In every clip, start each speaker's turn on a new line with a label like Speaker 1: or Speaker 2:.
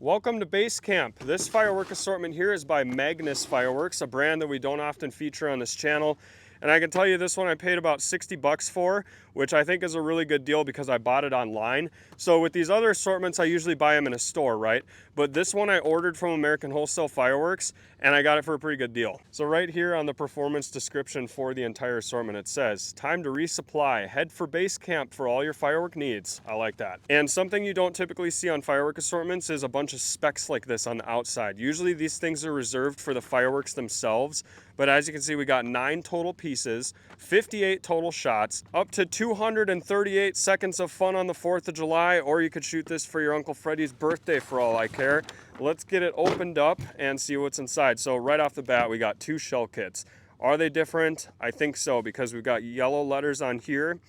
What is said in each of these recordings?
Speaker 1: Welcome to Base Camp. This firework assortment here is by Magnus Fireworks, a brand that we don't often feature on this channel. And I can tell you this one I paid about 60 bucks for, which I think is a really good deal because I bought it online. So with these other assortments, I usually buy them in a store, right? But this one I ordered from American Wholesale Fireworks and I got it for a pretty good deal. So right here on the performance description for the entire assortment, it says, time to resupply, head for Base Camp for all your firework needs. I like that. And something you don't typically see on firework assortments is a bunch of specs like this on the outside. Usually these things are reserved for the fireworks themselves. But as you can see, we got 9 total pieces, 58 total shots, up to 238 seconds of fun on the 4th of July, or you could shoot this for your Uncle Freddie's birthday for all I care. Let's get it opened up and see what's inside. So right off the bat, we got 2 shell kits. Are they different? I think so, because we've got yellow letters on here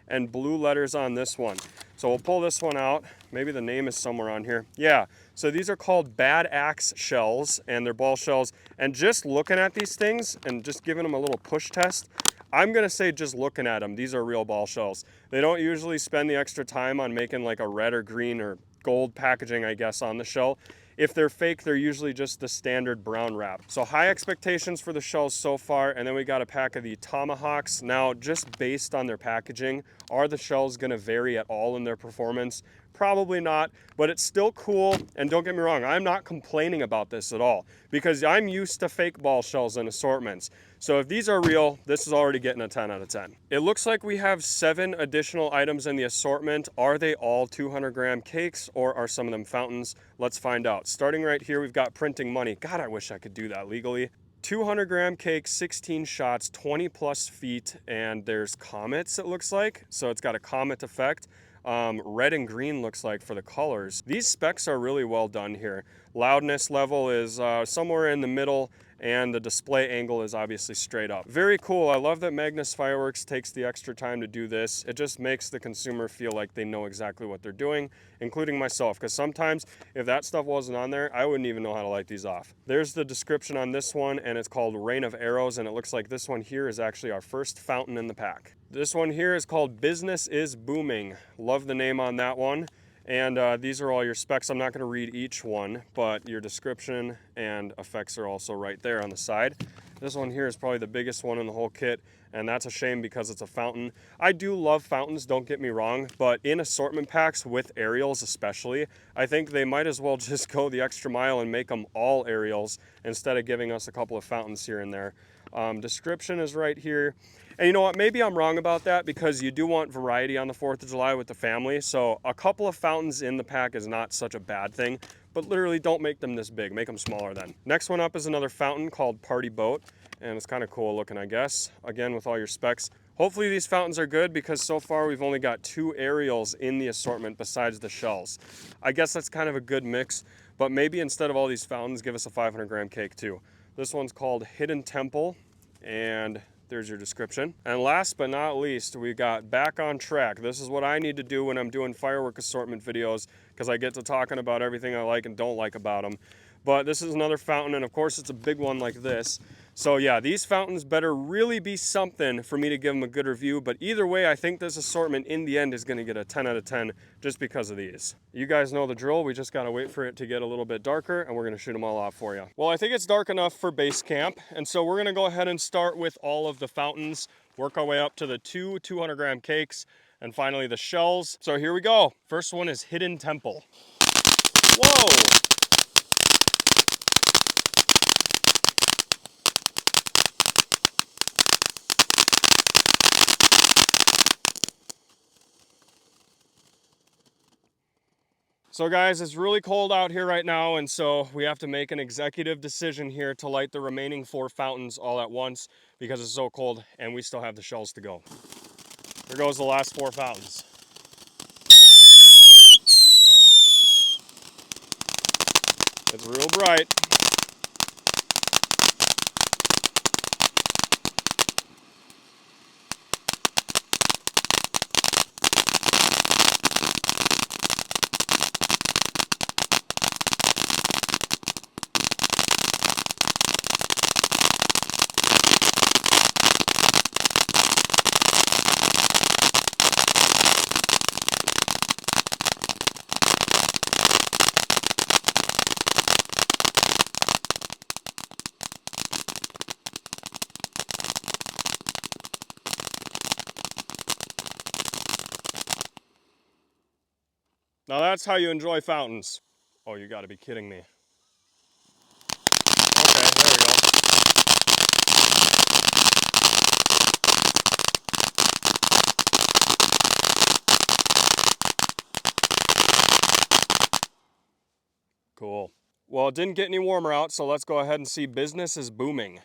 Speaker 1: and blue letters on this one. So we'll pull this one out. Maybe the name is somewhere on here. Yeah, so these are called Bad Axe shells, and they're ball shells. And just looking at these things and just giving them a little push test, I'm gonna say just looking at them, these are real ball shells. They don't usually spend the extra time on making like a red or green or gold packaging, I guess, on the shell. If they're fake, they're usually just the standard brown wrap. So high expectations for the shells so far, and then we got a pack of the tomahawks. Now, just based on their packaging, are the shells gonna vary at all in their performance? Probably not, but it's still cool, and don't get me wrong, I'm not complaining about this at all, because I'm used to fake ball shells and assortments. So if these are real, this is already getting a 10 out of 10. It looks like we have 7 additional items in the assortment. Are they all 200-gram cakes, or are some of them fountains? Let's find out. Starting right here, we've got printing money. God, I wish I could do that legally. 200-gram cake, 16 shots, 20 plus feet, and there's comets, it looks like. So it's got a comet effect. Red and green looks like for the colors. These specs are really well done here. Loudness level is somewhere in the middle, and the display angle is obviously straight up. Very cool. I love that Magnus Fireworks takes the extra time to do this. It just makes the consumer feel like they know exactly what they're doing, including myself, because sometimes if that stuff wasn't on there, I wouldn't even know how to light these off. There's the description on this one, and it's called Rain of Arrows, and it looks like this one here is actually our first fountain in the pack. This one here is called Business is Booming. Love the name on that one. And these are all your specs. I'm not going to read each one, but your description and effects are also right there on the side. This one here is probably the biggest one in the whole kit, and that's a shame because it's a fountain. I do love fountains, don't get me wrong, but in assortment packs with aerials especially, I think they might as well just go the extra mile and make them all aerials instead of giving us a couple of fountains here and there. Description is right here. And you know what, maybe I'm wrong about that because you do want variety on the 4th of July with the family. So a couple of fountains in the pack is not such a bad thing, but literally don't make them this big, make them smaller then. Next one up is another fountain called Party Boat, and it's kind of cool looking, I guess. Again, with all your specs. Hopefully these fountains are good because so far we've only got 2 aerials in the assortment besides the shells. I guess that's kind of a good mix, but maybe instead of all these fountains, give us a 500-gram cake too. This one's called Hidden Temple, and there's your description. And last but not least, we got Back on Track. This is what I need to do when I'm doing firework assortment videos because I get to talking about everything I like and don't like about them. But this is another fountain, and of course it's a big one like this. So yeah, these fountains better really be something for me to give them a good review. But either way, I think this assortment in the end is going to get a 10 out of 10 just because of these. You guys know the drill. We just got to wait for it to get a little bit darker, and we're going to shoot them all off for you. Well, I think it's dark enough for base camp, and so we're going to go ahead and start with all of the fountains, work our way up to the 2 200-gram cakes, and finally the shells. So here we go. First one is Hidden Temple. Whoa! So guys, it's really cold out here right now, and so we have to make an executive decision here to light the remaining 4 fountains all at once because it's so cold and we still have the shells to go. Here goes the last 4 fountains. It's real bright. Now that's how you enjoy fountains. Oh, you gotta be kidding me. Okay, there we go. Cool. Well, it didn't get any warmer out, so let's go ahead and see business is booming.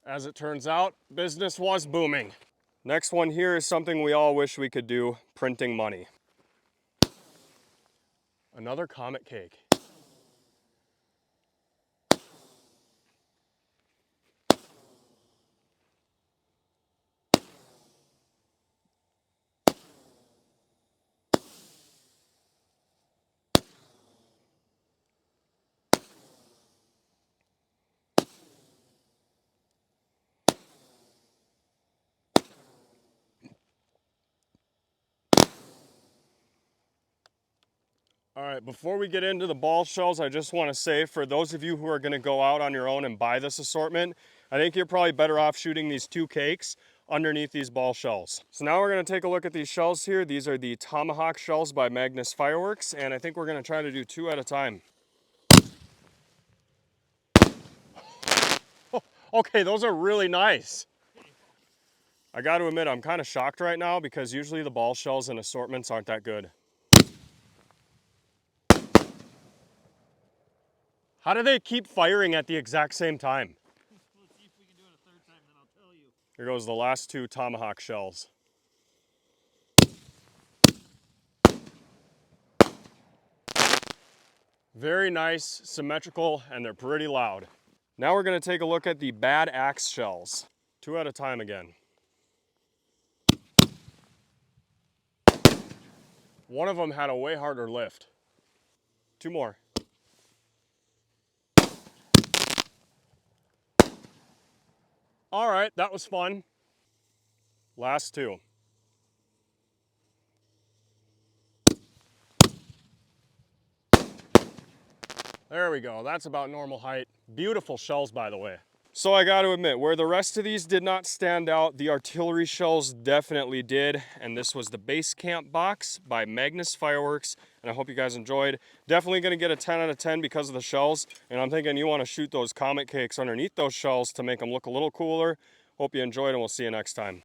Speaker 1: As it turns out, business was booming. Next one here is something we all wish we could do, printing money. Another comet cake. All right, before we get into the ball shells, I just want to say for those of you who are going to go out on your own and buy this assortment, I think you're probably better off shooting these 2 cakes underneath these ball shells. So now we're going to take a look at these shells here. These are the Tomahawk shells by Magnus Fireworks, and I think we're going to try to do 2 at a time. Okay, those are really nice. I got to admit, I'm kind of shocked right now because usually the ball shells and assortments aren't that good. How do they keep firing at the exact same time?
Speaker 2: Let's see if we can do it a third time, then I'll tell you.
Speaker 1: Here goes the last 2 Tomahawk shells. Very nice, symmetrical, and they're pretty loud. Now we're going to take a look at the bad axe shells. 2 at a time again. One of them had a way harder lift. 2 more. All right, that was fun. Last 2. There we go, that's about normal height. Beautiful shells, by the way. So I got to admit, where the rest of these did not stand out, the artillery shells definitely did. And this was the Base Camp box by Magnus Fireworks. And I hope you guys enjoyed. Definitely going to get a 10 out of 10 because of the shells. And I'm thinking you want to shoot those comet cakes underneath those shells to make them look a little cooler. Hope you enjoyed, and we'll see you next time.